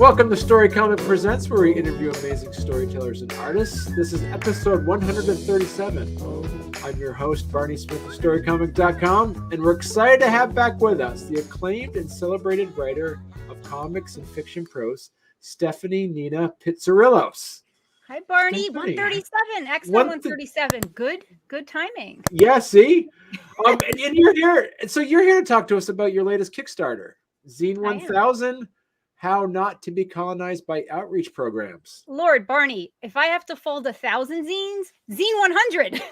Welcome to Storycomic Presents, where we interview amazing storytellers and artists. This is episode 137. I'm your host, Barney Smith of Storycomic.com, and we're excited to have back with us the acclaimed and celebrated writer of comics and fiction prose, Stephanie Nina Pitsirilos. Hi, Barney. Stephanie. 137. Excellent 137. Good timing. Yeah, see? And you're here. So you're here to talk to us about your latest Kickstarter, Zine 1000. How not to be colonized by outreach programs. Lord, Barney, if I have to fold 1,000 zines, Zine 100.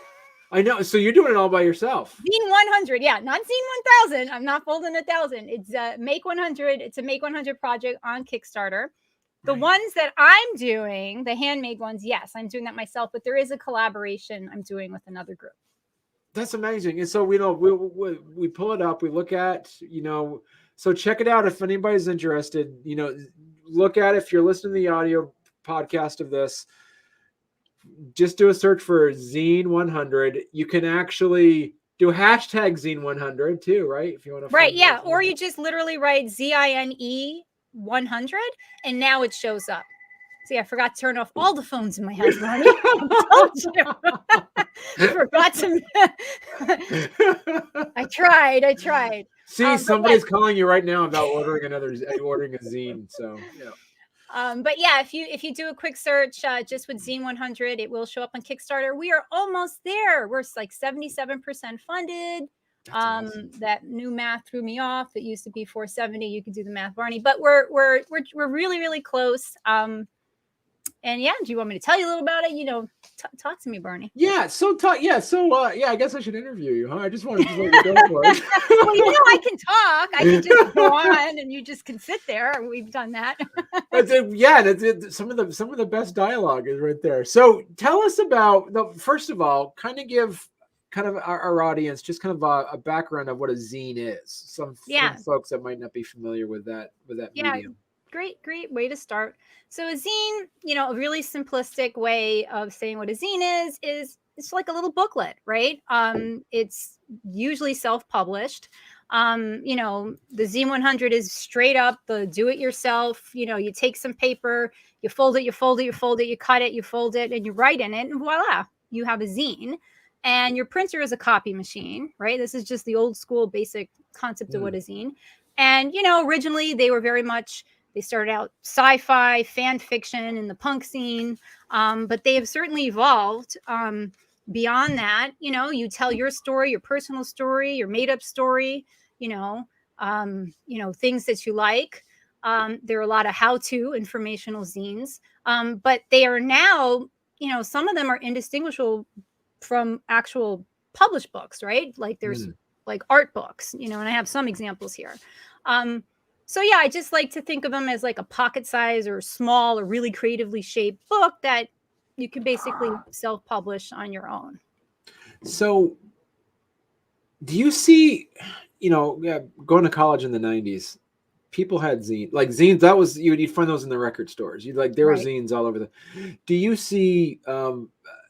I know. So you're doing it all by yourself. Zine 100. Yeah, not Zine 1000. I'm not folding 1,000. It's Make 100. It's a Make 100 project on Kickstarter. The ones that I'm doing, the handmade ones, yes, I'm doing that myself. But there is a collaboration I'm doing with another group. That's amazing. And so we pull it up. We look at, so check it out if anybody's interested. Look at it. If you're listening to the audio podcast of this, just do a search for Zine 100. You can actually do hashtag Zine 100 too, right? If you want to. Right. Yeah. Or you just literally write ZINE 100 and now it shows up. See, I forgot to turn off all the phones in my house, Barney. I told you. I forgot to. I tried. See, somebody's calling you right now about ordering a zine. So yeah. But yeah, if you do a quick search just with Zine 100, it will show up on Kickstarter. We are almost there. We're like 77% funded. Awesome. That new math threw me off. It used to be 470. You could do the math, Barney. But we're really, really close. And yeah, do you want me to tell you a little about it? Talk to me, Barney. Yeah. I guess I should interview you, huh? I just wanted to let you go for it. Well, I can talk. I can just go on, and you just can sit there. We've done that. Some of the best dialogue is right there. So tell us about first of all, kind of our audience just kind of a background of what a zine is. Some folks that might not be familiar with that medium. Great way to start. So a zine, a really simplistic way of saying what a zine is it's like a little booklet, right? It's usually self-published. The Zine 100 is straight up the do-it-yourself. You take some paper, you fold it, you cut it, you fold it, and you write in it, and voila, you have a zine. And your printer is a copy machine, right? This is just the old school basic concept of what a zine. And, originally they were very much, they started out sci-fi, fan fiction in the punk scene, but they have certainly evolved beyond that. You tell your story, your personal story, your made-up story, things that you like. There are a lot of how-to informational zines, but they are now, some of them are indistinguishable from actual published books, right? Like there's like art books, and I have some examples here. So yeah, I just like to think of them as like a pocket size or small or really creatively shaped book that you can basically self-publish on your own. So do you see, going to college in the 90s, people had zines, that was, you'd find those in the record stores. There were zines all over do you see,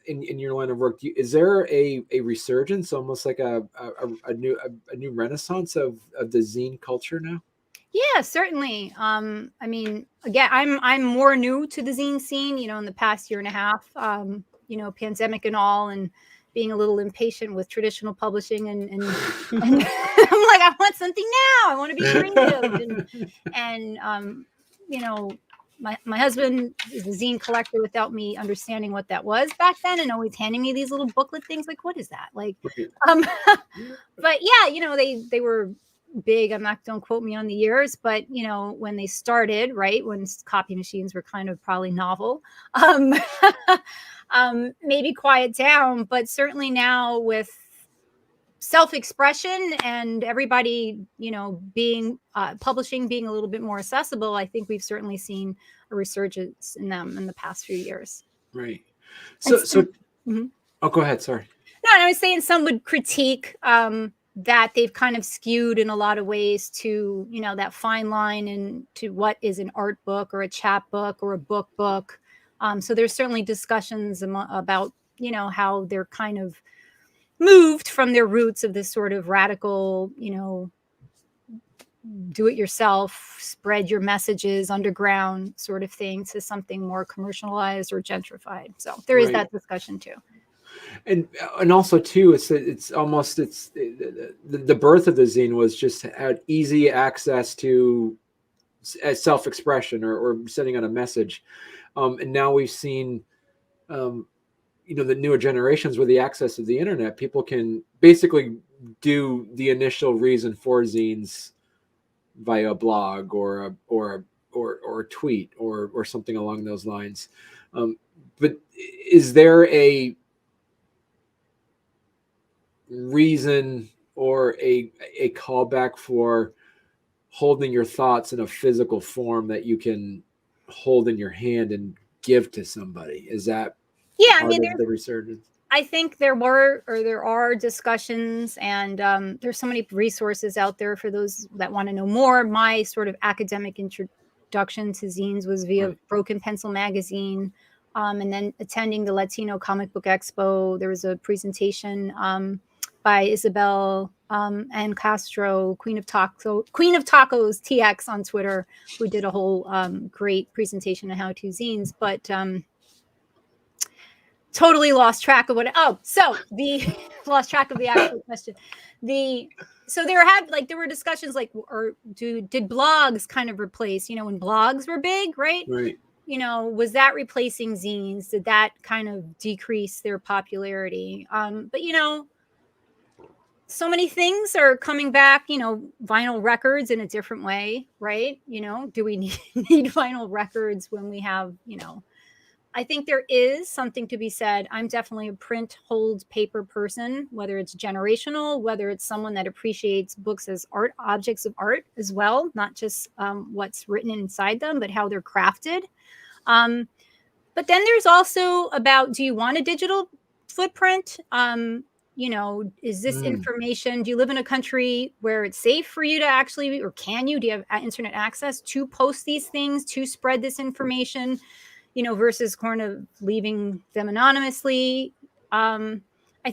in your line of work, is there a resurgence, almost like a new renaissance of the zine culture now? Yeah, certainly. Again, I'm more new to the zine scene, in the past year and a half, pandemic and all, and being a little impatient with traditional publishing and I'm like, I want something now. I want to be creative. And my husband is a zine collector without me understanding what that was back then, and always handing me these little booklet things. Like, what is that? But yeah, they were big. Don't quote me on the years, but when they started, right, when copy machines were kind of probably novel, maybe quiet down, but certainly now with self-expression and everybody, being publishing being a little bit more accessible, I think we've certainly seen a resurgence in them in the past few years. Right. So Oh, go ahead. Sorry. No, I was saying some would critique that they've kind of skewed in a lot of ways to, that fine line and to what is an art book or a chapbook or a book. So there's certainly discussions about, how they're kind of moved from their roots of this sort of radical, do it yourself, spread your messages underground sort of thing to something more commercialized or gentrified. So there is that discussion too. And also too, it's almost the birth of the zine was just had easy access to self-expression or sending out a message, and now we've seen the newer generations with the access of the internet, people can basically do the initial reason for zines via a blog or a tweet or something along those lines. But is there a reason or a callback for holding your thoughts in a physical form that you can hold in your hand and give to somebody? Is that I mean, the resurgence? I think there are discussions, and there's so many resources out there for those that want to know more. My sort of academic introduction to zines was via Broken Pencil magazine, and then attending the Latino Comic Book Expo. There was a presentation by Isabel and Castro, Queen of Tacos TX on Twitter, who did a whole great presentation on how to zines. But totally lost track of lost track of the actual question. So there were discussions like, did blogs kind of replace, when blogs were big, right? Was that replacing zines? Did that kind of decrease their popularity? But so many things are coming back, vinyl records in a different way, right? Do we need vinyl records when we have, I think there is something to be said. I'm definitely a print, hold, paper person, whether it's generational, whether it's someone that appreciates books as art, objects of art as well, not just what's written inside them, but how they're crafted. But then there's also about, do you want a digital footprint? Is this information, do you live in a country where it's safe for you to actually, or do you have internet access to post these things, to spread this information? Versus kind of leaving them anonymously. I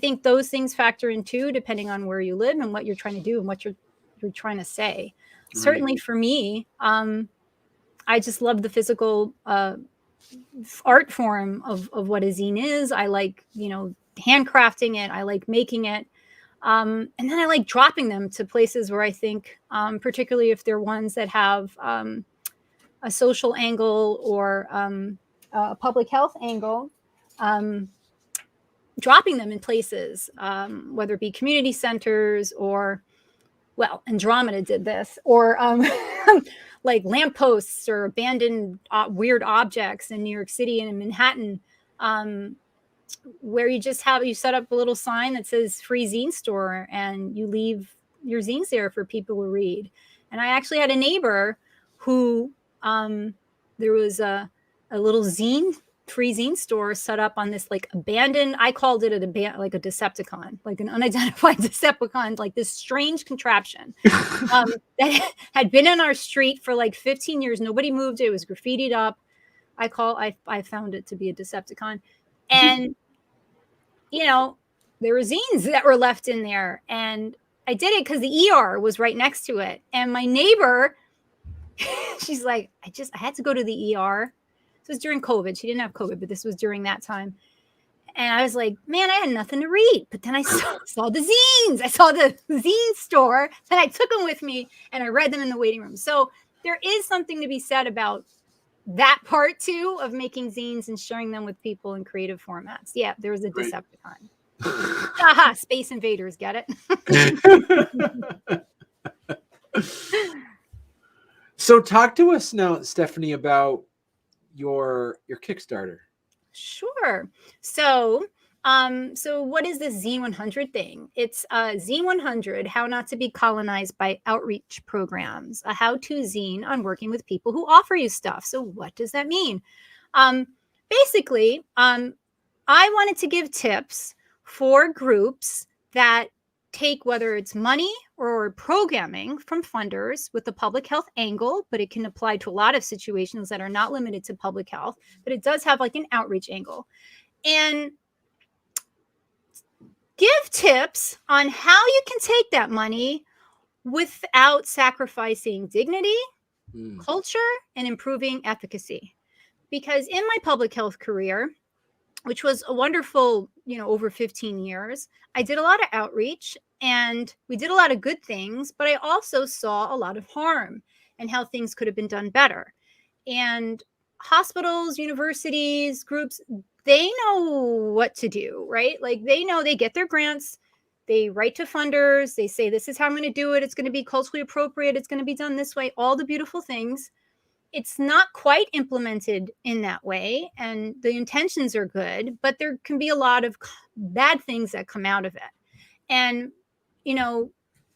think those things factor in too, depending on where you live and what you're trying to do and what you're trying to say. Certainly for me, I just love the physical art form of what a zine is. I like, handcrafting it. I like making it. And then I like dropping them to places where I think, particularly if they're ones that have a social angle or a public health angle, dropping them in places, whether it be community centers or, Andromeda did this, or like lampposts or abandoned weird objects in New York City and in Manhattan, where you set up a little sign that says free zine store and you leave your zines there for people to read. And I actually had a neighbor who there was a little free zine store set up on this like abandoned, I called it like a Decepticon, like an unidentified Decepticon, like this strange contraption that had been on our street for like 15 years. Nobody moved it. It was graffitied up. I found it to be a Decepticon. And, there were zines that were left in there. And I did it because the ER was right next to it. And my neighbor, she's like, I had to go to the ER. This was during COVID. She didn't have COVID, but this was during that time. And I was like, man, I had nothing to read. But then I saw the zines. I saw the zine store and I took them with me and I read them in the waiting room. So there is something to be said about that part too of making zines and sharing them with people in creative formats. Yeah, there was a Decepticon. Haha, Space Invaders, get it? So talk to us now, Stephanie, about your Kickstarter. Sure. So what is this Zine 100 thing? It's Zine 100, How Not to Be Colonized by Outreach Programs, a how-to zine on working with people who offer you stuff. So what does that mean? Basically, I wanted to give tips for groups that take, whether it's money or programming from funders with the public health angle, but it can apply to a lot of situations that are not limited to public health, but it does have like an outreach angle. And give tips on how you can take that money without sacrificing dignity, Mm. culture, and improving efficacy. Because in my public health career, which was a wonderful, over 15 years, I did a lot of outreach and we did a lot of good things, but I also saw a lot of harm and how things could have been done better. And hospitals, universities, groups, they know what to do, right? Like they know, they get their grants, they write to funders, they say, this is how I'm going to do it. It's going to be culturally appropriate. It's going to be done this way, all the beautiful things. It's not quite implemented in that way, and the intentions are good, but there can be a lot of bad things that come out of it. And,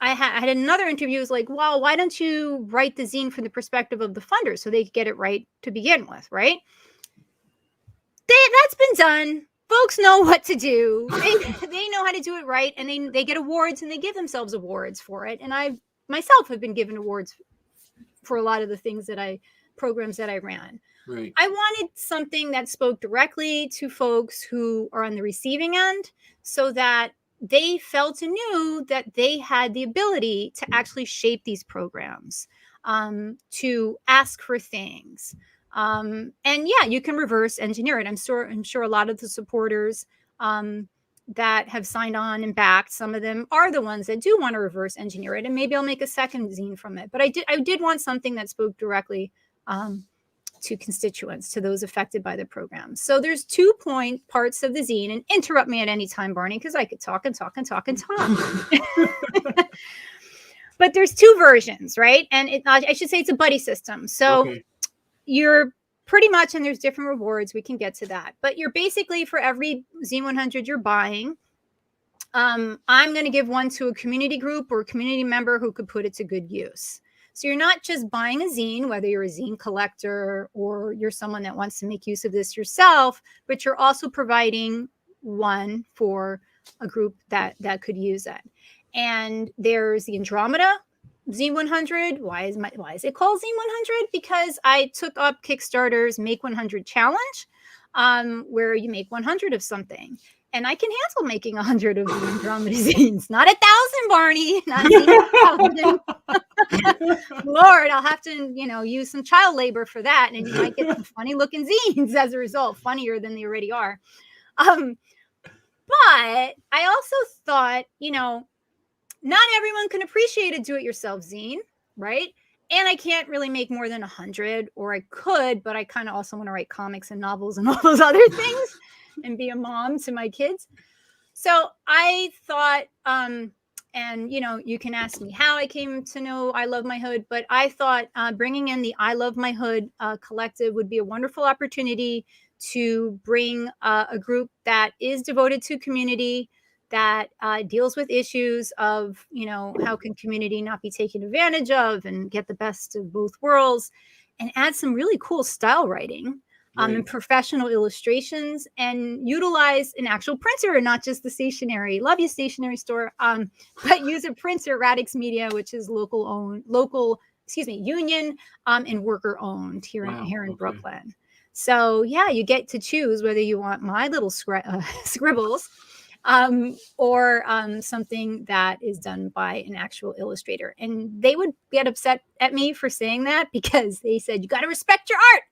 I had another interview. It was like, well, why don't you write the zine from the perspective of the funders so they could get it right to begin with, right? That's been done. Folks know what to do. They know how to do it right, and they get awards, and they give themselves awards for it. And I myself have been given awards for a lot of the programs that I ran. Right. I wanted something that spoke directly to folks who are on the receiving end, so that they felt and knew that they had the ability to actually shape these programs, to ask for things. And yeah, you can reverse engineer it. I'm sure a lot of the supporters that have signed on and backed, some of them are the ones that do want to reverse engineer it, and maybe I'll make a second zine from it. But I did want something that spoke directly to constituents, to those affected by the program. So there's 2 parts of the zine, and interrupt me at any time, Barney, because I could talk and talk and talk and talk. But there's 2 versions, right? And I should say it's a buddy system. So Okay. You're pretty much, and there's different rewards, we can get to that, but you're basically, for every Zine 100 you're buying, I'm going to give one to a community group or a community member who could put it to good use. So you're not just buying a zine, whether you're a zine collector or you're someone that wants to make use of this yourself, but you're also providing one for a group that could use it. And there's the Andromeda Zine 100. Why is it called Zine 100? Because I took up Kickstarter's Make 100 challenge, where you make 100 of something. And I can handle making 100 of the Andromeda zines. Not 1,000, Barney. Not 1,000. Lord, I'll have to, use some child labor for that. And you might get some funny looking zines as a result, funnier than they already are. But I also thought, not everyone can appreciate a do-it-yourself zine, right? And I can't really make more than 100, or I could, but I kind of also want to write comics and novels and all those other things and be a mom to my kids. So I thought, and you can ask me how I came to know I Love My Hood, but I thought bringing in the I Love My Hood collective would be a wonderful opportunity to bring a group that is devoted to community, that deals with issues of, how can community not be taken advantage of and get the best of both worlds, and add some really cool style writing, and professional illustrations, and utilize an actual printer and not just the stationery. Love you, stationery store. But use a printer, Radix Media, which is union and worker owned here in Brooklyn. So yeah, you get to choose whether you want my little scribbles, or something that is done by an actual illustrator. And they would get upset at me for saying that, because they said, you got to respect your art.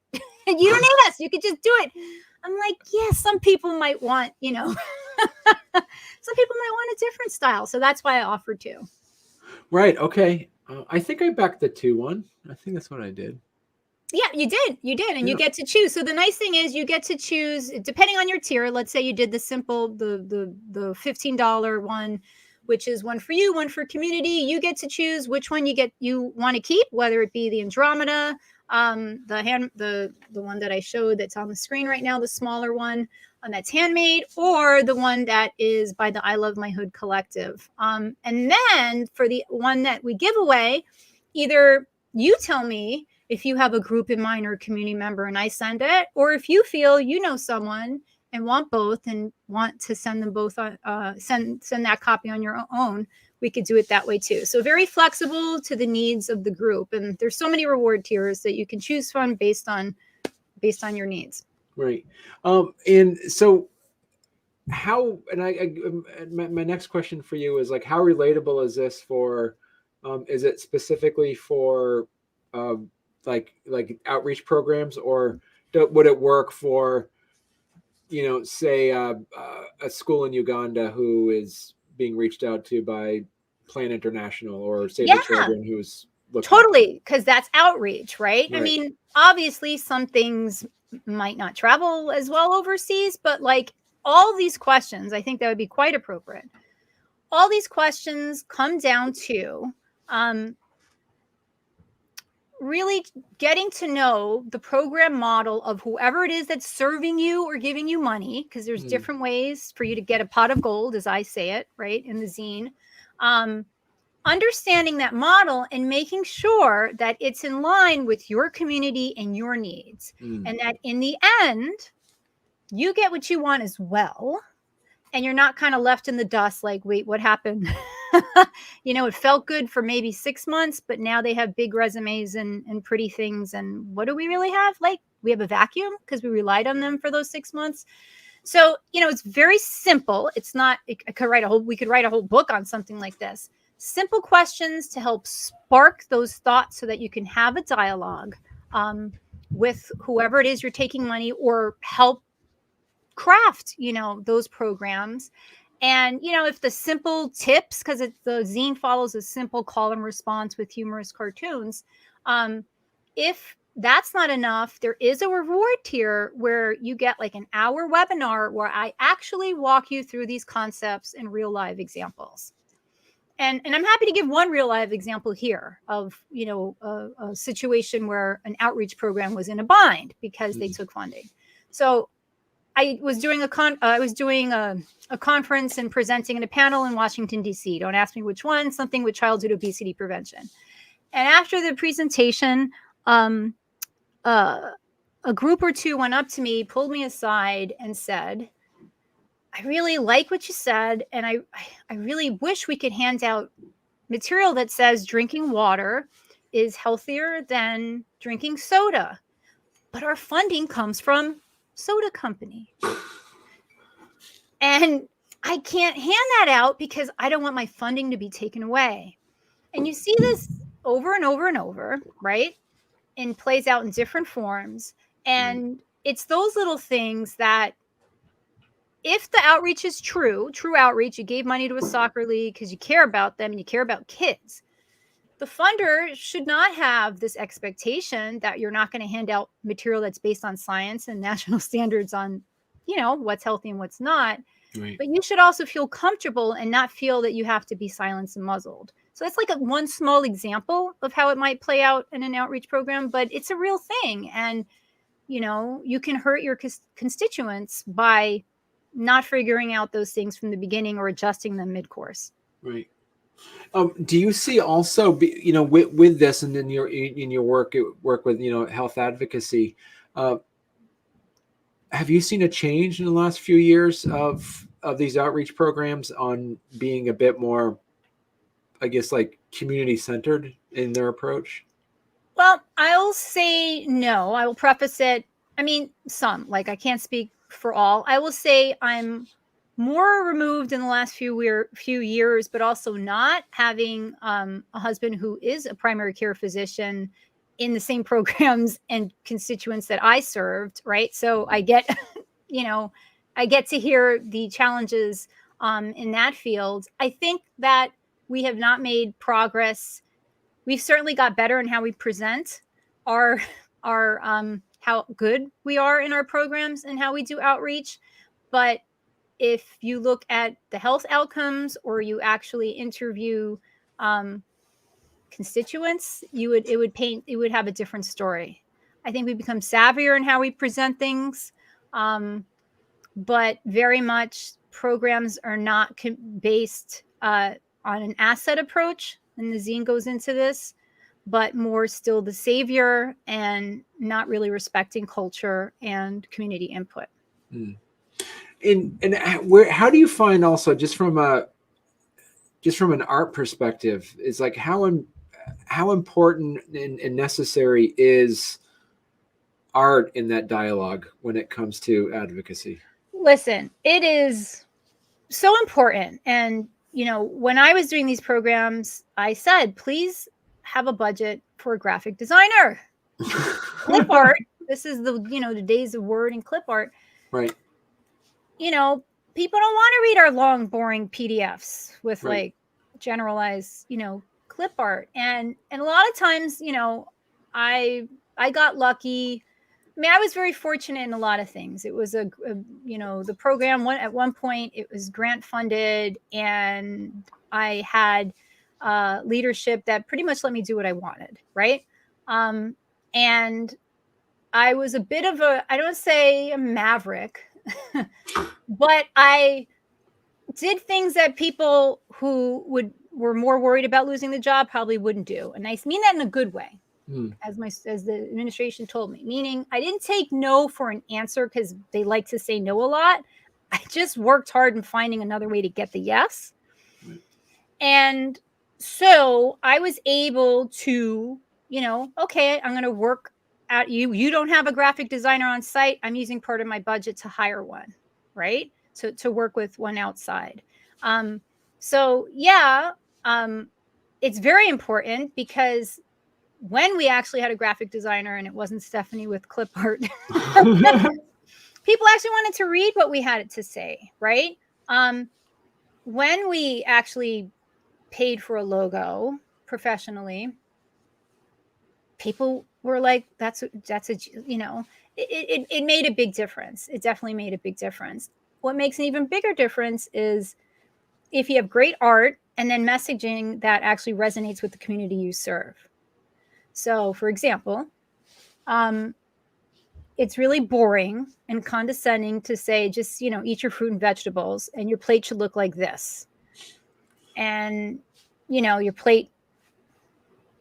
And you don't need us. You could just do it. I'm like, yeah, some people might want, some people might want a different style. So that's why I offered 2. Right. Okay. I think I backed the 2 one. I think that's what I did. Yeah, you did. And you get to choose. So the nice thing is you get to choose, depending on your tier. Let's say you did the simple, the $15 one, which is one for you, one for community. You get to choose which one you want to keep, whether it be the Andromeda, the one that I showed that's on the screen right now, the smaller one, that's handmade, or the one that is by the I Love My Hood collective. And then for the one that we give away, either you tell me if you have a group in mind or a community member and I send it, or if you feel you know someone and want both and want to send them both on, send that copy on your own, we could do it that way too. So very flexible to the needs of the group. And there's so many reward tiers that you can choose from based on your needs. Right. And so how, and my next question for you is like, how relatable is this for Is it specifically for like outreach programs, or would it work for, say a school in Uganda who is being reached out to by Plan International or Save the Yeah, Children who's looking? totally, because that's outreach, right? I Right. mean, obviously some things might not travel as well overseas, but like all these questions, I think that would be quite appropriate. All these questions come down to really getting to know the program model of whoever it is that's serving you or giving you money, because there's different ways for you to get a pot of gold, as I say it, right, in the zine. Understanding that model and making sure that it's in line with your community and your needs, and that in the end, you get what you want as well. And you're not kind of left in the dust like, wait, what happened? It felt good for maybe 6 months, but now they have big resumes and pretty things. And what do we really have? Like, we have a vacuum because we relied on them for those 6 months. So, it's very simple. It's not, we could write a whole book on something like this. Simple questions to help spark those thoughts so that you can have a dialogue with whoever it is you're taking money, or help craft, those programs. And, if the simple tips, because the zine follows a simple call and response with humorous cartoons, if that's not enough, there is a reward tier where you get like an hour webinar where I actually walk you through these concepts in real live examples. And I'm happy to give one real live example here of, a situation where an outreach program was in a bind because they took funding. So I was doing a conference and presenting in a panel in Washington, D.C. Don't ask me which one, something with childhood obesity prevention. And after the presentation, a group or two went up to me, pulled me aside and said, I really like what you said, and I really wish we could hand out material that says drinking water is healthier than drinking soda. But our funding comes from soda company. And I can't hand that out because I don't want my funding to be taken away. And you see this over and over and over, right? And plays out in different forms. And it's those little things that, if the outreach is true outreach, you gave money to a soccer league because you care about them and you care about kids, the funder should not have this expectation that you're not going to hand out material that's based on science and national standards on, what's healthy and what's not. Right. But you should also feel comfortable and not feel that you have to be silenced and muzzled. So that's like one small example of how it might play out in an outreach program, but it's a real thing. And, you can hurt your constituents by not figuring out those things from the beginning or adjusting them mid-course. Right. Do you see also, with this and in your work with health advocacy, have you seen a change in the last few years of these outreach programs on being a bit more, I guess, like community centered in their approach? Well, I'll say no. I will preface it. I mean, some, like, I can't speak for all. I will say I'm more removed in the last few years, but also not having a husband who is a primary care physician in the same programs and constituents that I served, right? So I get, I get to hear the challenges in that field. I think that we have not made progress. We've certainly got better in how we present our how good we are in our programs and how we do outreach. But if you look at the health outcomes, or you actually interview constituents, it would have a different story. I think we become savvier in how we present things, but very much programs are not based on an asset approach, and the zine goes into this, but more still the savior and not really respecting culture and community input. And how do you find also, just from an art perspective, is like how important and necessary is art in that dialogue when it comes to advocacy? Listen, it is so important. And when I was doing these programs, I said, please have a budget for a graphic designer. Clip art. This is the days of Word and clip art. Right. People don't want to read our long, boring PDFs with Right. like generalized, clip art. And a lot of times, I got lucky. I mean, I was very fortunate in a lot of things. It was the program at one point, it was grant funded, and I had leadership that pretty much let me do what I wanted. Right. And I was a bit of I don't say a maverick, but I did things that people who were more worried about losing the job probably wouldn't do. And I mean that in a good way. As the administration told me, meaning I didn't take no for an answer because they like to say no a lot. I just worked hard in finding another way to get the yes. And so I was able to, okay, I'm going to work at you. You don't have a graphic designer on site. I'm using part of my budget to hire one, right? To work with one outside. It's very important because when we actually had a graphic designer and it wasn't Stephanie with clip art, people actually wanted to read what we had to say, right? When we actually paid for a logo professionally, people were like, it made a big difference. It definitely made a big difference. What makes an even bigger difference is if you have great art and then messaging that actually resonates with the community you serve. So, for example, it's really boring and condescending to say, just, eat your fruit and vegetables and your plate should look like this. And, your plate,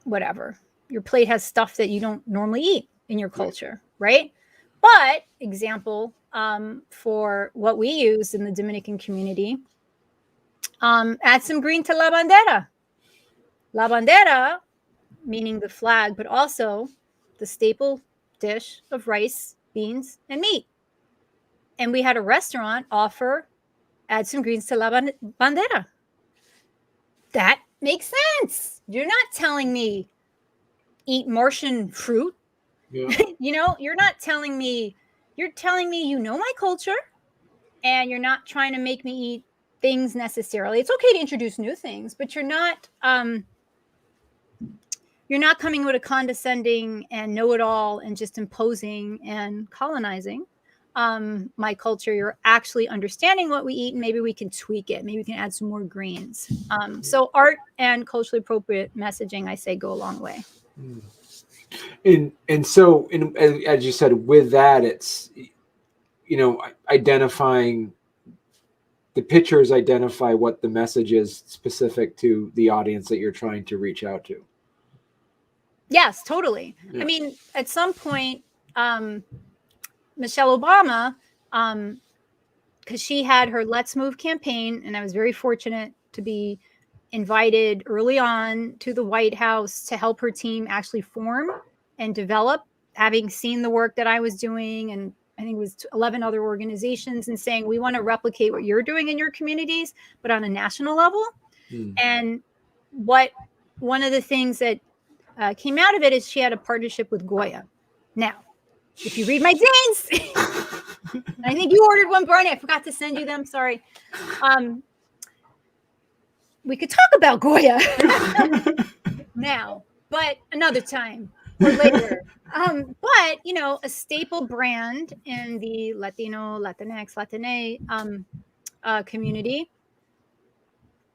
whatever, your plate has stuff that you don't normally eat in your culture, right? But example, for what we use in the Dominican community, add some green to la bandera. La bandera, meaning the flag, but also the staple dish of rice, beans, and meat. And we had a restaurant offer, add some greens to la bandera. That makes sense. You're not telling me eat Martian fruit. Yeah. You're not telling me, you're telling me my culture, and you're not trying to make me eat things necessarily. It's okay to introduce new things, but you're not coming with a condescending and know-it-all and just imposing and colonizing my culture. You're actually understanding what we eat, and maybe we can tweak it. Maybe we can add some more greens. So art and culturally appropriate messaging, I say, go a long way. And so, as you said, with that, it's, identifying the pictures, identify what the message is specific to the audience that you're trying to reach out to. Yes, totally. Yeah. I mean, at some point, Michelle Obama, because she had her Let's Move campaign, and I was very fortunate to be invited early on to the White House to help her team actually form and develop, having seen the work that I was doing, and I think it was 11 other organizations, and saying, we want to replicate what you're doing in your communities, but on a national level. And one of the things that came out of it is she had a partnership with Goya. Now, if you read my zines, I think you ordered one, Barney. I forgot to send you them. Sorry. We could talk about Goya now, but another time or later. But a staple brand in the Latino, Latinx, Latine community,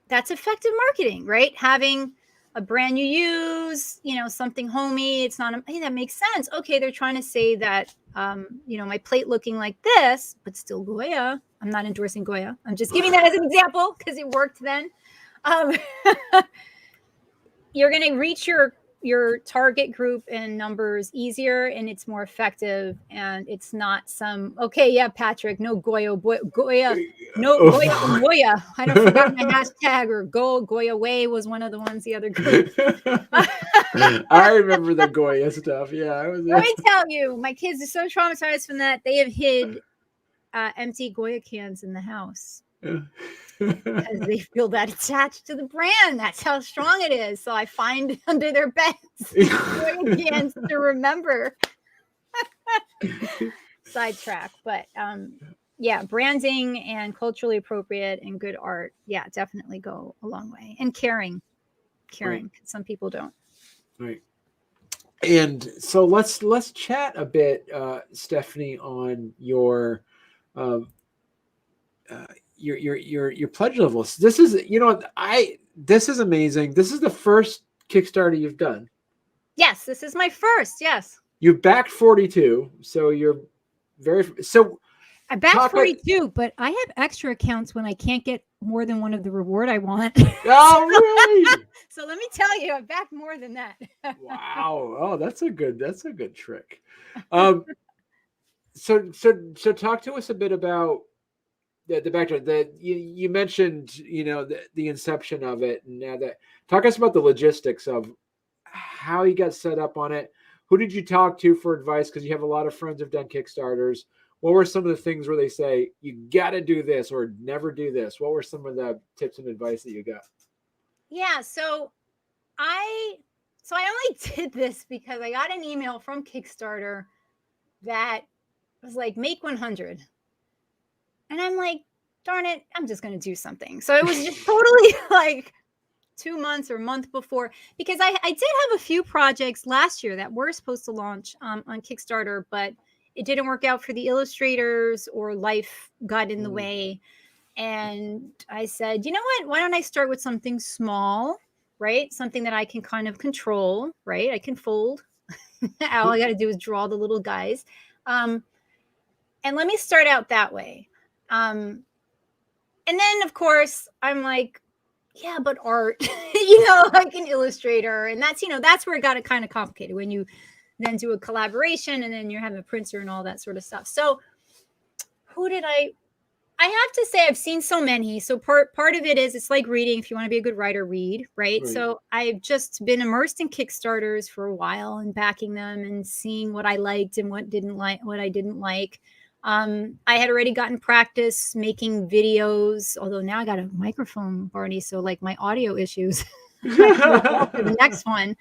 that's effective marketing, right? Having a brand you use, something homey. It's not, hey, that makes sense. Okay, they're trying to say that, my plate looking like this, but still Goya. I'm not endorsing Goya. I'm just giving that as an example because it worked then. You're going to reach your target group in numbers easier, and it's more effective, and it's not some, okay, yeah, Patrick, no Goya, Goya, no Goya. I don't forgot my hashtag, or Goya Way was one of the ones, the other group. I remember the Goya stuff. Yeah. Let me tell you, my kids are so traumatized from that. They have hid empty Goya cans in the house. because they feel that attached to the brand. That's how strong it is. So I find under their beds again to remember. Sidetrack, but yeah, branding and culturally appropriate and good art, yeah, definitely go a long way. And caring. Right. Some people don't. Right. And so let's chat a bit, Stephanie, on your pledge levels. This is, this is amazing. This is the first Kickstarter you've done. Yes, this is my first. Yes, you backed 42, so you're so. I backed 42, but I have extra accounts when I can't get more than one of the reward I want. Oh, really? So let me tell you, I backed more than that. Wow. Oh, that's a good trick. So talk to us a bit about the background. You mentioned, the inception of it, and now talk us about the logistics of how you got set up on it. Who did you talk to for advice? Because you have a lot of friends who've done Kickstarters. What were some of the things where they say, you got to do this or never do this? What were some of the tips and advice that you got? Yeah. So I only did this because I got an email from Kickstarter that was like, make 100. And I'm like, darn it, I'm just going to do something. So it was just totally like 2 months or a month before, because I did have a few projects last year that were supposed to launch on Kickstarter, but it didn't work out for the illustrators, or life got in the way. And I said, you know what, why don't I start with something small, right? Something that I can kind of control, right? I can fold. All I got to do is draw the little guys. And let me start out that way. And then, of course, I'm like, yeah, but art, like an illustrator. And that's where it got kind of complicated, when you then do a collaboration and then you're having a printer and all that sort of stuff. So who did I have to say, I've seen so many. So part of it is, it's like reading. If you want to be a good writer, read, right? So I've just been immersed in Kickstarters for a while and backing them and seeing what I liked and what I didn't like. I had already gotten practice making videos, although now I got a microphone, Barney. So like my audio issues, the next one.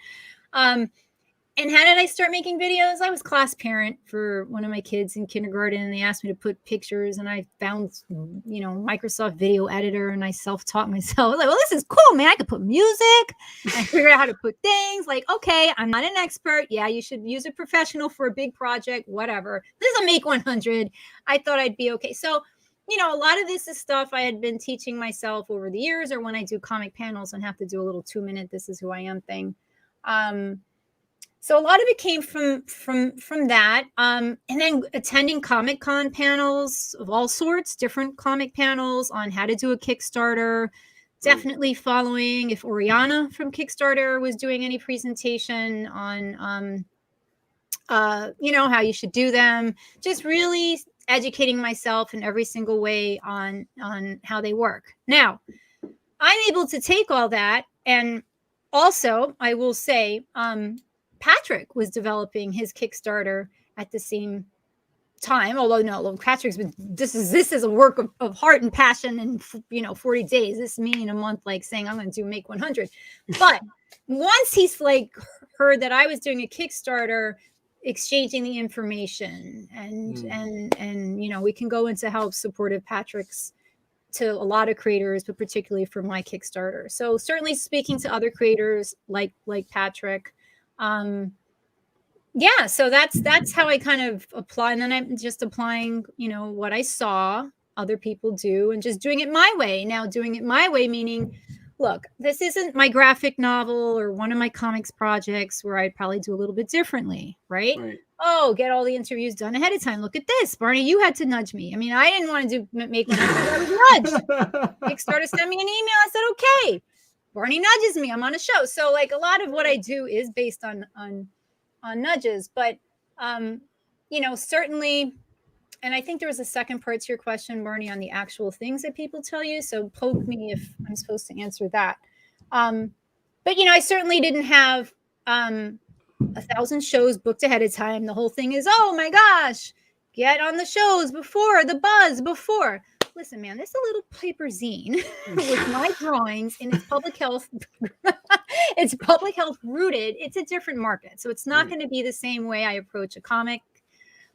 And how did I start making videos? I was class parent for one of my kids in kindergarten, and they asked me to put pictures, and I found, Microsoft Video Editor, and I self-taught myself. I was like, well, this is cool, man. I could put music. I figured out how to put things. Like, okay, I'm not an expert. Yeah, you should use a professional for a big project, whatever. This is a Make 100. I thought I'd be okay. So, a lot of this is stuff I had been teaching myself over the years, or when I do comic panels and have to do a little 2-minute, this is who I am thing. So a lot of it came from that. And then attending Comic-Con panels of all sorts, different comic panels on how to do a Kickstarter, definitely following if Oriana from Kickstarter was doing any presentation on, how you should do them, just really educating myself in every single way on how they work. Now, I'm able to take all that, and also I will say, Patrick was developing his Kickstarter at the same time. Although no, Patrick's been, this is a work of heart and passion, and 40 days. This is me in a month, like saying I'm going to Make 100. But once he's like heard that I was doing a Kickstarter, exchanging the information, and we can go into how supportive Patrick's to a lot of creators, but particularly for my Kickstarter. So certainly speaking to other creators like Patrick. So that's how I kind of apply. And then I'm just applying, what I saw other people do and just doing it my way. Now, doing it my way, meaning, look, this isn't my graphic novel or one of my comics projects where I'd probably do a little bit differently, right? Oh, get all the interviews done ahead of time. Look at this, Barney, you had to nudge me. I mean, I didn't want to Make 100. I was nudged. Kickstarter sent me an email. I said, okay. Barney nudges me. I'm on a show. So like a lot of what I do is based on nudges, but certainly. And I think there was a second part to your question, Barney, on the actual things that people tell you. So poke me if I'm supposed to answer that. But I certainly didn't have 1,000 shows booked ahead of time. The whole thing is, oh my gosh, get on the shows before the buzz before. listen, man, this is a little paper zine with my drawings, and it's public health. It's public health rooted. It's a different market. So it's not going to be the same way I approach a comic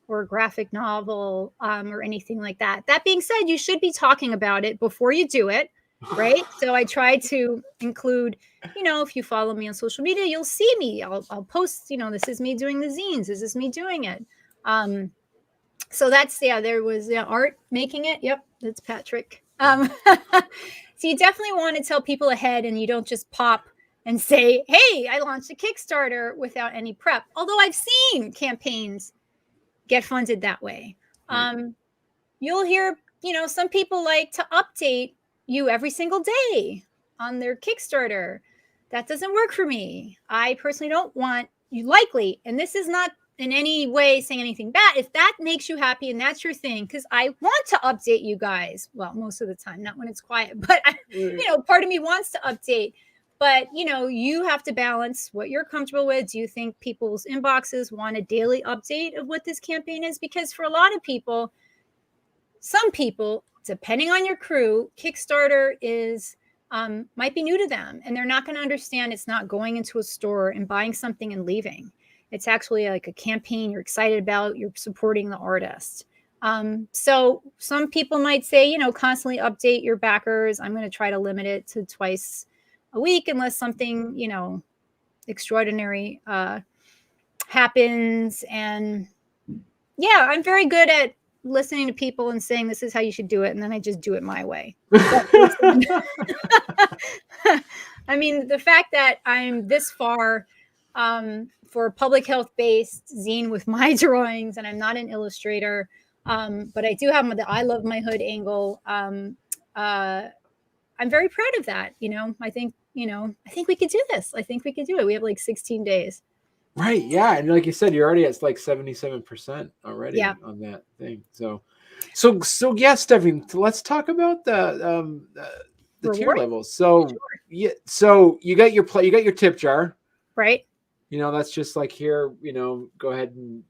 or a graphic novel or anything like that. That being said, you should be talking about it before you do it, right? So I try to include, if you follow me on social media, you'll see me. I'll post, this is me doing the zines. This is me doing it. So that's, there was Art making it. Yep, that's Patrick. So you definitely want to tell people ahead, and you don't just pop and say, hey, I launched a Kickstarter without any prep. Although I've seen campaigns get funded that way. You'll hear, some people like to update you every single day on their Kickstarter. That doesn't work for me. I personally don't want you, likely, and this is not in any way saying anything bad, if that makes you happy and that's your thing, because I want to update you guys. Well, most of the time, not when it's quiet, but part of me wants to update. But, you have to balance what you're comfortable with. Do you think people's inboxes want a daily update of what this campaign is? Because for a lot of people, some people, depending on your crew, Kickstarter is might be new to them, and they're not going to understand it's not going into a store and buying something and leaving. It's actually like a campaign you're excited about. You're supporting the artist. So some people might say, constantly update your backers. I'm going to try to limit it to twice a week unless something, extraordinary happens. And I'm very good at listening to people and saying, this is how you should do it. And then I just do it my way. I mean, the fact that I'm this far for a public health based zine with my drawings, and I'm not an illustrator, but I do have the I love my hood angle. I'm very proud of that. I think we could do this. I think we could do it. We have like 16 days. Right. Yeah. And like you said, you're already at like 77% already on that thing. So yeah, Stephanie, let's talk about the tier levels. So so you got your tip jar, right? That's just like here, go ahead and,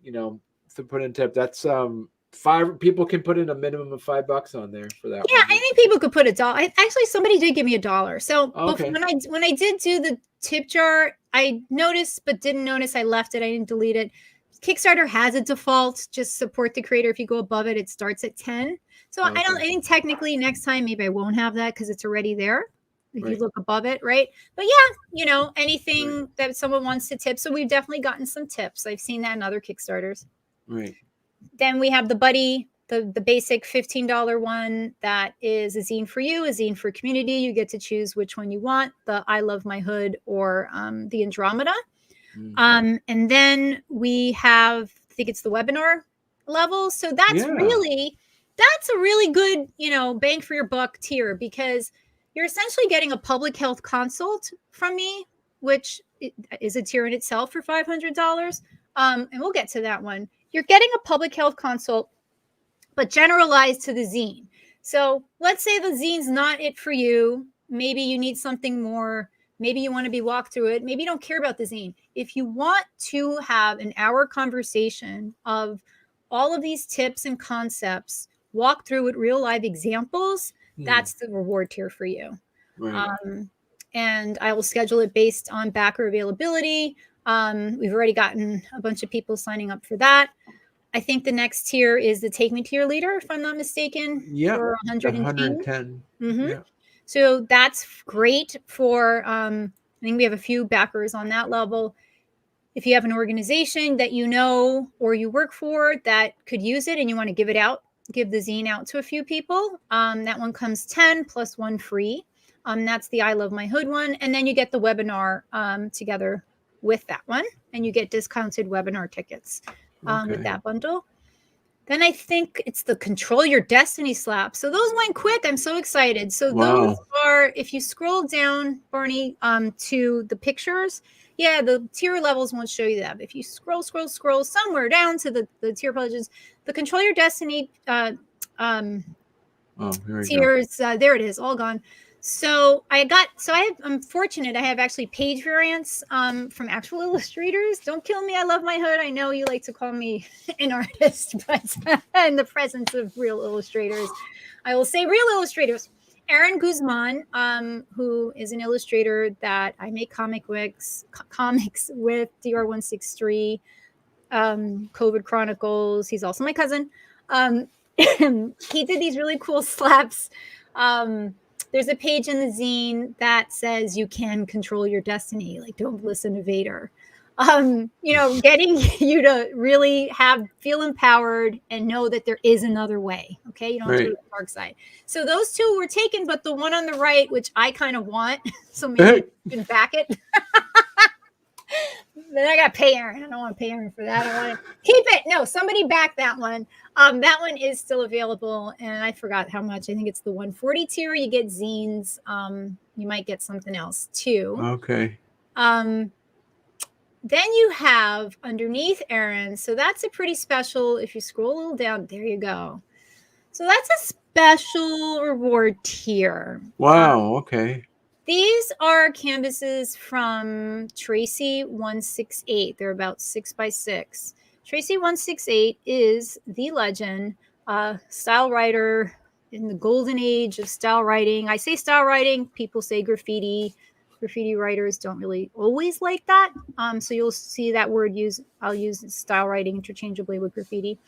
put in tip. That's $5. People can put in a minimum of $5 on there for that. Yeah, I think people could put $1. Actually, somebody did give me $1. So when I did do the tip jar, I noticed but didn't notice I left it. I didn't delete it. Kickstarter has a default, just support the creator. If you go above it, it starts at 10. So I think technically next time maybe I won't have that because it's already there. If you look above it, right? But anything that someone wants to tip. So we've definitely gotten some tips. I've seen that in other Kickstarters. Right. Then we have the Buddy, the basic $15 one that is a zine for you, a zine for community. You get to choose which one you want, the I Love My Hood or the Andromeda. And then we have, I think it's the webinar level. So that's a really good, bang for your buck tier, because you're essentially getting a public health consult from me, which is a tier in itself for $500. And we'll get to that one. You're getting a public health consult, but generalized to the zine. So let's say the zine's not it for you. Maybe you need something more. Maybe you want to be walked through it. Maybe you don't care about the zine. If you want to have an hour conversation of all of these tips and concepts, walk through with real live examples, that's the reward tier for you. Right. And I will schedule it based on backer availability. We've already gotten a bunch of people signing up for that. I think the next tier is the Take Me to Your Leader, if I'm not mistaken. Yeah. For 110. Mm-hmm. Yeah. So that's great for, I think we have a few backers on that level. If you have an organization that or you work for that could use it and you want to give the zine out to a few people, that one comes 10 plus one free. That's the I Love My Hood one. And then you get the webinar together with that one, and you get discounted webinar tickets with that bundle. Then I think it's the Control Your Destiny slap. So those went quick. I'm so excited. So those are, if you scroll down, Barney, to the pictures, the tier levels won't show you that. But if you scroll somewhere down to the tier pledges, the Control Your Destiny tiers, there it is, all gone. So I'm fortunate. I have actually page variants from actual illustrators. Don't kill me. I love my hood. I know you like to call me an artist, but in the presence of real illustrators, I will say real illustrators. Aaron Guzman, who is an illustrator that I make comics with, DR163, COVID Chronicles. He's also my cousin. He did these really cool slaps. There's a page in the zine that says you can control your destiny. Like, don't listen to Vader. Getting you to really feel empowered and know that there is another way. Okay. You don't have to go to the dark side. So those two were taken, but the one on the right, which I kind of want, so maybe you can back it. Then I got to pay Aaron. I don't want to pay Aaron for that. I want to keep it. No, somebody back that one. That one is still available, and I forgot how much. I think it's the 140 tier. You get zines. You might get something else too. Okay. Then you have underneath Aaron. So that's a pretty special. If you scroll a little down, there you go. So that's a special reward tier. Wow. Okay. These are canvases from Tracy 168. They're about 6x6. Tracy 168 is the legend, style writer in the golden age of style writing. I say style writing, people say graffiti. Graffiti writers don't really always like that. So you'll see that word used. I'll use style writing interchangeably with graffiti.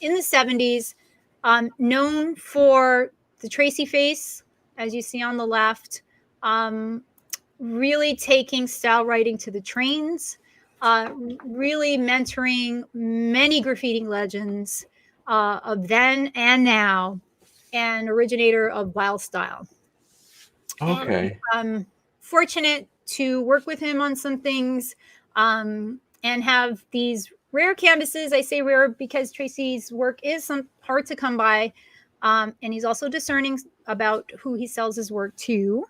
In the 70s, known for the Tracy face, as you see on the left. Really taking style writing to the trains, really mentoring many graffiti legends of then and now, and originator of wild style. Okay. And, fortunate to work with him on some things and have these rare canvases. I say rare because Tracy's work is hard to come by, and he's also discerning about who he sells his work to.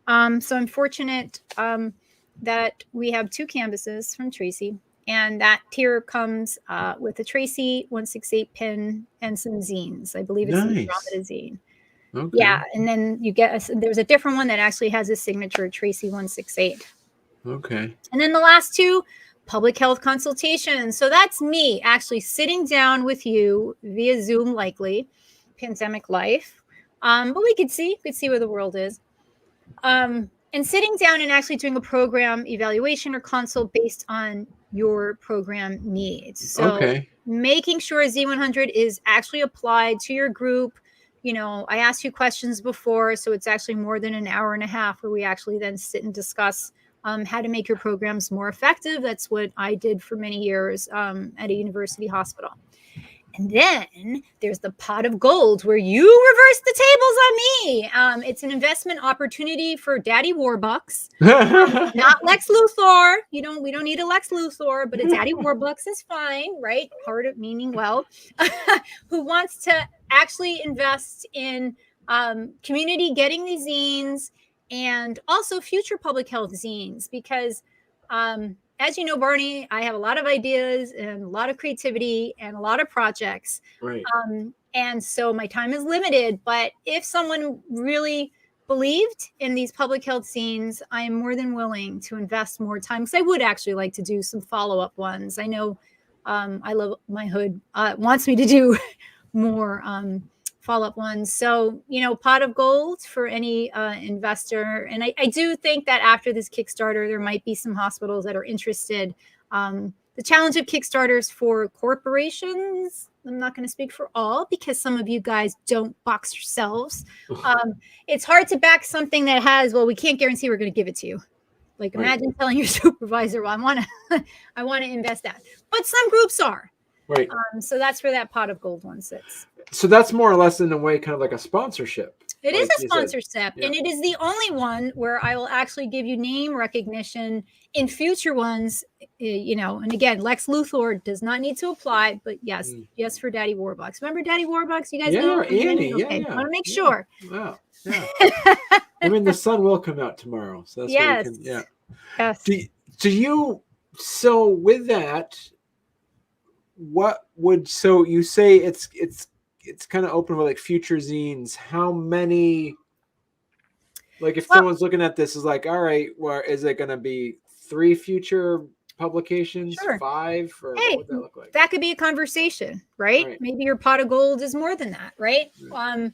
So I'm fortunate that we have two canvases from Tracy, and that tier comes with a Tracy 168 pin and some zines. I believe it's the Andromeda zine. Okay. Yeah, and then there's a different one that actually has a signature Tracy 168. Okay. And then the last two, public health consultation. So that's me actually sitting down with you via Zoom, likely, pandemic life. But we could see where the world is. And sitting down and actually doing a program evaluation or consult based on your program needs. So making sure Z100 is actually applied to your group. I asked you questions before, so it's actually more than an hour and a half where we actually then sit and discuss how to make your programs more effective. That's what I did for many years at a university hospital. And then there's the pot of gold where you reverse the tables on me. It's an investment opportunity for Daddy Warbucks, not Lex Luthor. We don't need a Lex Luthor, but a Daddy Warbucks is fine, right? Heart of meaning well, who wants to actually invest in community getting these zines and also future public health zines because as you know, Barney, I have a lot of ideas and a lot of creativity and a lot of projects. Right. And so my time is limited. But if someone really believed in these public health scenes, I am more than willing to invest more time because I would actually like to do some follow-up ones. I know I love my hood wants me to do more follow-up ones. So, pot of gold for any investor. And I do think that after this Kickstarter, there might be some hospitals that are interested. The challenge of Kickstarters for corporations, I'm not going to speak for all because some of you guys don't box yourselves. It's hard to back something that has, well, we can't guarantee we're going to give it to you. Like imagine telling your supervisor, well, I want to invest that. But some groups are. Right. So that's where that pot of gold one sits. So that's more or less in a way kind of like a sponsorship. It is a sponsorship, and it is the only one where I will actually give you name recognition in future ones, and again, Lex Luthor does not need to apply, but yes for Daddy Warbucks. Remember Daddy Warbucks? You guys know? Annie. Okay. I want to make sure. Wow. Yeah. I mean, the sun will come out tomorrow, so that's why you can, Yes. So with that, so you say it's kind of open with like future zines. How many Like if Well, someone's looking at this is like, all right, well, is it going to be 3 future publications, sure. 5, or what Hey, would that look like? that could be a conversation, right? Right. Maybe your pot of gold is more than that, right? Right.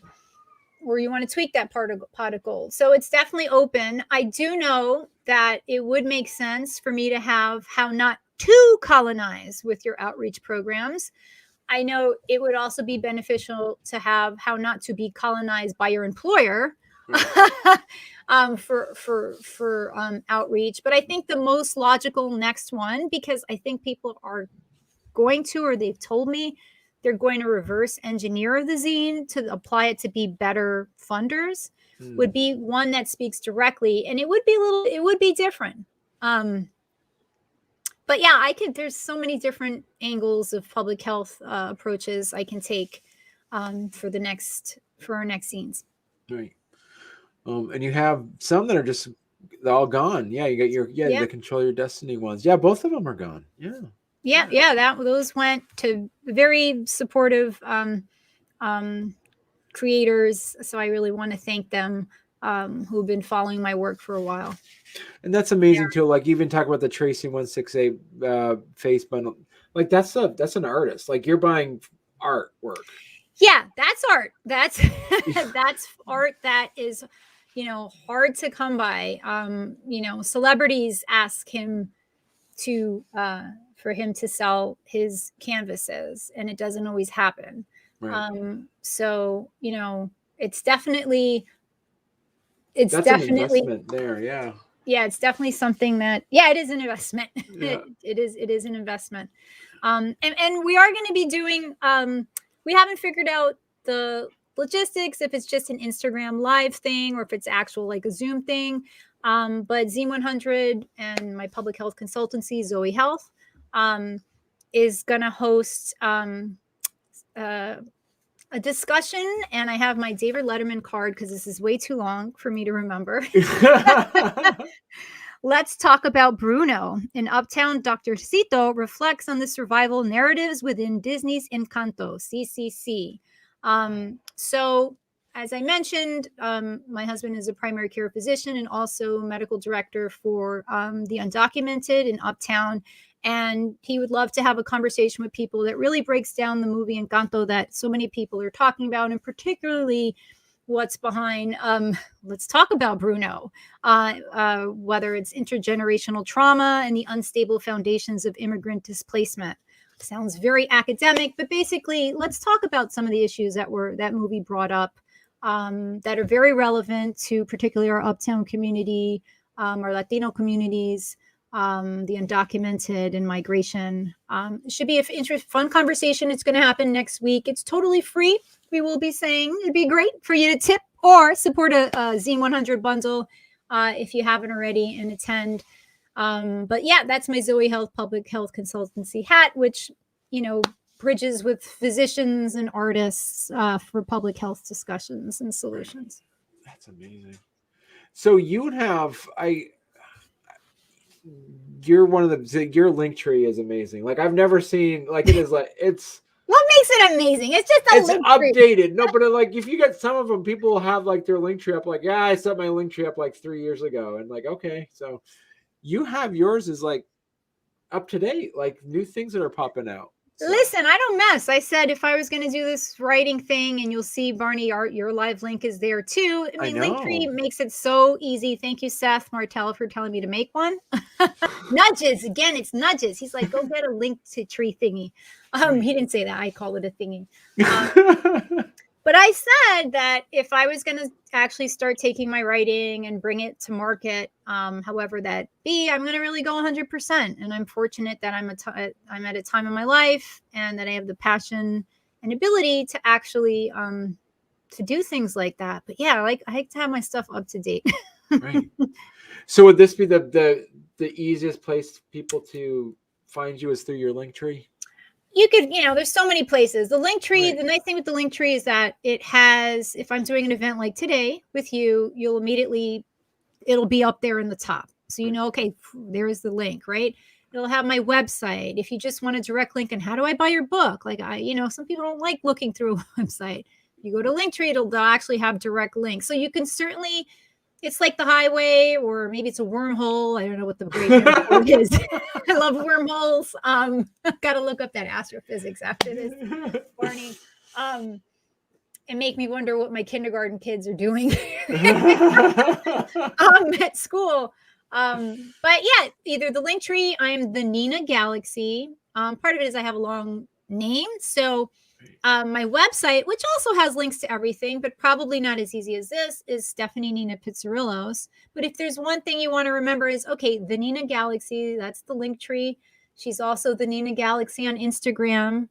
Or you want to tweak that pot of gold. So it's definitely open. I do know that it would make sense for me to have how not to colonize with your outreach programs. I know it would also be beneficial to have how not to be colonized by your employer Right. for outreach. But I think the most logical next one, because I think people are going to, or they've told me they're going to reverse engineer the zine to apply it to be better funders, would be one that speaks directly, and it would be different. But yeah, there's so many different angles of public health approaches I can take for our next scenes. Right. And you have some that are just all gone. Yeah, you got the Control Your Destiny ones. Yeah, both of them are gone. Yeah. Those went to very supportive creators. So I really want to thank them who've been following my work for a while. And that's amazing too. Like even talk about the Tracy 168 face bundle. Like that's an artist. Like you're buying artwork. Yeah, that's art. That's that's art that is, hard to come by. Celebrities ask him for him to sell his canvases, and it doesn't always happen. Right. So it's definitely an investment there. Yeah, it's definitely something that, it is an investment. Yeah. It is an investment. And we are going to be doing, we haven't figured out the logistics, if it's just an Instagram live thing or if it's actual like a Zoom thing. But Zine 100 and my public health consultancy, Zoe Health, is going to host a discussion, and I have my David Letterman card because this is way too long for me to remember. Let's talk about Bruno. In Uptown, Dr. Cito reflects on the survival narratives within Disney's Encanto, CCC. So, as I mentioned, my husband is a primary care physician and also medical director for the undocumented in Uptown. And he would love to have a conversation with people that really breaks down the movie Encanto that so many people are talking about, and particularly what's behind, let's talk about Bruno, whether it's intergenerational trauma and the unstable foundations of immigrant displacement. Sounds very academic, but basically, let's talk about some of the issues that movie brought up that are very relevant to particularly our Uptown community, our Latino communities, the undocumented and migration. It should be a fun conversation. It's going to happen next week. It's totally free. We will be saying it'd be great for you to tip or support a Zine 100 bundle if you haven't already and attend. But yeah, that's my Zoe Health public health consultancy hat, which, bridges with physicians and artists for public health discussions and solutions. That's amazing. So you would have, you're one of your link tree is amazing. Like I've never seen, like it is like, it's, what makes it amazing? It's just it's updated. No, but like if you get some of them, people have like their link tree up. Like, yeah, I set my link tree up like 3 years ago, and like, okay, so you have yours is like up to date, like new things that are popping out. So. Listen, I don't mess. I said if I was going to do this writing thing, and you'll see Barney Art, your live link is there too. I mean, Linktree makes it so easy. Thank you, Seth Martell, for telling me to make one. Nudges again. It's nudges. He's like, go get a link to tree thingy. He didn't say that. I call it a thingy. But I said that if I was going to actually start taking my writing and bring it to market, however that be, I'm going to really go 100%. And I'm fortunate that I'm at a time in my life and that I have the passion and ability to actually to do things like that. But yeah, I like to have my stuff up to date. Right. So would this be the easiest place people to find you is through your link tree? You could, there's so many places. The link tree, right. The nice thing with the link tree is that it has, if I'm doing an event like today with you, it'll be up there in the top. So, okay, there's the link, right? It'll have my website. If you just want a direct link and how do I buy your book? Like some people don't like looking through a website. You go to Linktree, they'll actually have direct links. So you can certainly it's like the highway, or maybe it's a wormhole. I don't know what the great word is. I love wormholes. Got to look up that astrophysics after this, Barney. And make me wonder what my kindergarten kids are doing at school. But yeah, either the link tree, I'm the Nina Galaxy. Part of it is I have a long name. So my website, which also has links to everything, but probably not as easy as this, is Stephanie Nina Pitsirilos. But if there's one thing you want to remember is, okay, the Nina Galaxy, that's the link tree. She's also the Nina Galaxy on Instagram.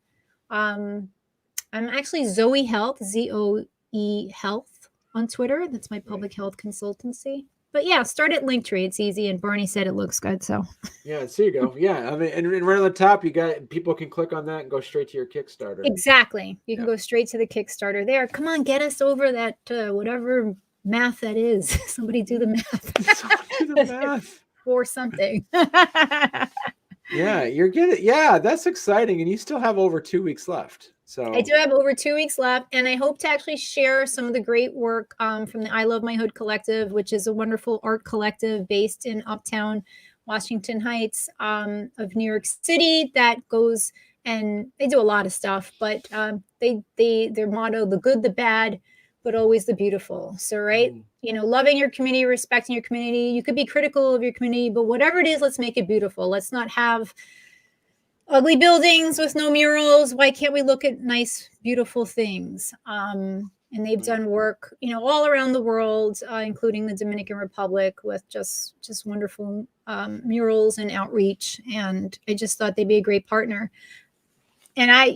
I'm actually Zoe Health, ZOE Health on Twitter. That's my public health consultancy. But yeah, start at Linktree. It's easy. And Barney said it looks good. So yeah, so you go. Yeah. I mean, and right on the top, you got people can click on that and go straight to your Kickstarter. Exactly. You can go straight to the Kickstarter there. Come on, get us over that whatever math that is. Somebody do the math. Somebody do the math. Or something. Yeah, you're getting. Yeah, that's exciting. And you still have over 2 weeks left. So I do have over 2 weeks left, and I hope to actually share some of the great work from the I Love My Hood Collective, which is a wonderful art collective based in Uptown, Washington Heights of New York City that goes, and they do a lot of stuff, but their motto, the good, the bad, but always the beautiful. So, right, loving your community, respecting your community. You could be critical of your community, but whatever it is, let's make it beautiful. Let's not have ugly buildings with no murals. Why can't we look at nice, beautiful things? And they've done work, all around the world, including the Dominican Republic, with just wonderful murals and outreach. And I just thought they'd be a great partner. And I,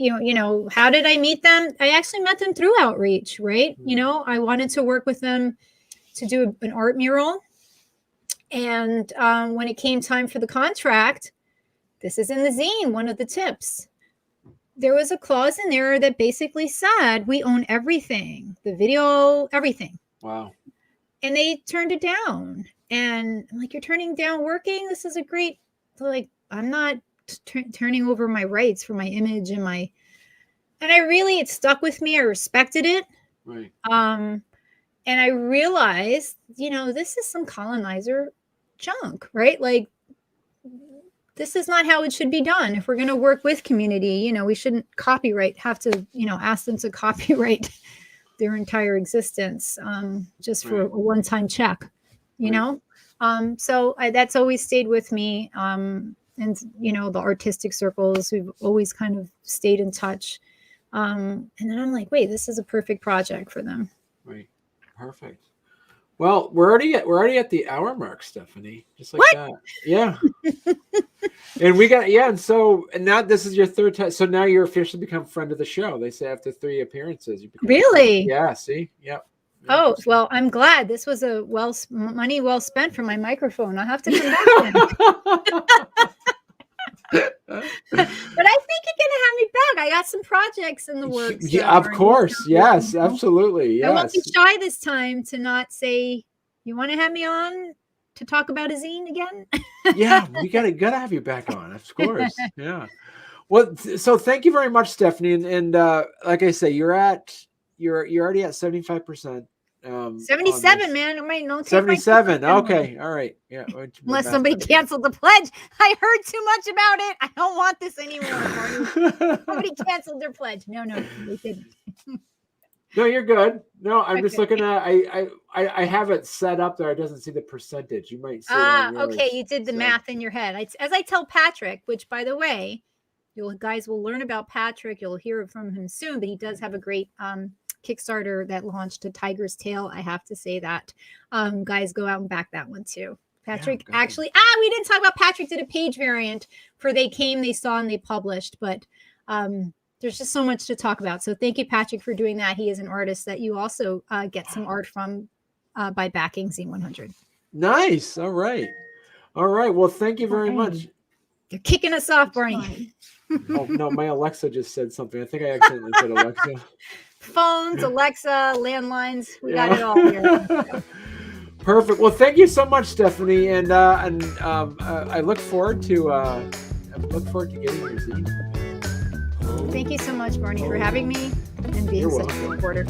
how did I meet them? I actually met them through outreach, right? I wanted to work with them to do an art mural. And when it came time for the contract, this is in the zine, one of the tips. There was a clause in there that basically said, we own everything, the video, everything. Wow. And they turned it down. And I'm like, you're turning down working? This is a great, I'm not turning over my rights for my image and it stuck with me. I respected it. Right. And I realized, this is some colonizer junk, right? Like, this is not how it should be done. If we're going to work with community, we shouldn't have to, ask them to copyright their entire existence just for a one-time check, know? So that's always stayed with me. And, the artistic circles, we've always kind of stayed in touch. And then I'm like, wait, this is a perfect project for them. Right. Perfect. Well, we're already at the hour mark, Stephanie. Just like that. Yeah. And we got, and now this is your third time. So now you're officially become friend of the show. They say after 3 appearances, you become really? Yeah. See? Yep. Oh, well, I'm glad. This was a money well spent for my microphone. I'll have to come back. But I think you're going to have me back. I got some projects in the works. Yeah, of course. Yes, absolutely. Yes. I won't be shy this time to not say, you want to have me on to talk about a zine again? Yeah, we gotta have you back on, of course. Yeah. Well, so thank you very much, Stephanie. And like I say, you're already at 75%. 77, man. It might not 77. Okay. All right. Yeah. Unless somebody canceled the pledge. I heard too much about it. I don't want this anymore. Somebody canceled their pledge. No, they didn't. No, you're good. No, I'm just looking at. I have it set up there. It doesn't see the percentage. You might see. Okay. You did the math in your head. As I tell Patrick, which by the way, you guys will learn about Patrick. You'll hear from him soon, but he does have a great Kickstarter that launched A Tiger's Tale. I have to say that. Guys, go out and back that one too. Patrick actually, we didn't talk about Patrick did a page variant for They Came, They Saw, and They Published, but there's just so much to talk about. So thank you, Patrick, for doing that. He is an artist that you also get some art from by backing Zine 100. Nice. All right. Well, thank you very much. You're kicking us off, Barney. Oh, no, my Alexa just said something. I think I accidentally said Alexa. Phones, Alexa, landlines, we got it all here. Perfect. Well, thank you so much, Stephanie, and I look forward to getting your zine. Thank you so much, Barney, for having me and being such a supporter.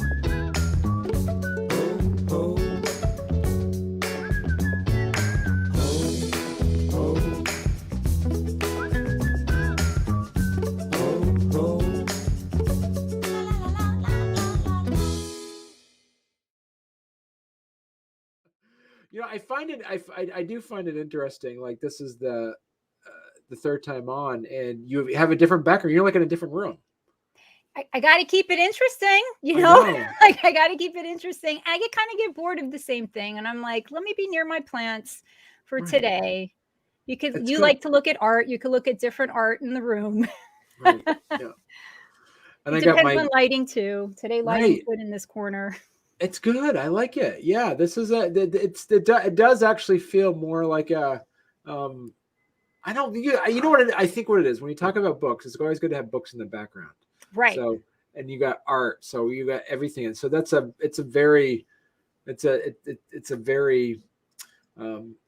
I find it. I do find it interesting. Like this is the third time on, and you have a different background. You're like in a different room. I got to keep it interesting, I know. like I got to keep it interesting. I get bored of the same thing. And I'm like, let me be near my plants for Right. today. Because It's you good. like to look at art. You could look at different art in the room. Right. Yeah. And It I got depends my on lighting too. Today lighting's good in this corner. It's good. I like it. Yeah, this is it does actually feel more like a I don't you know what I think what it is when you talk about books. It's always good to have books in the background. Right. So and you got art, so you got everything, and so it's a very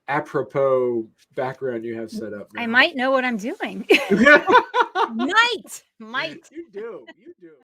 apropos background you have set up now. I might know what I'm doing. Might. You do.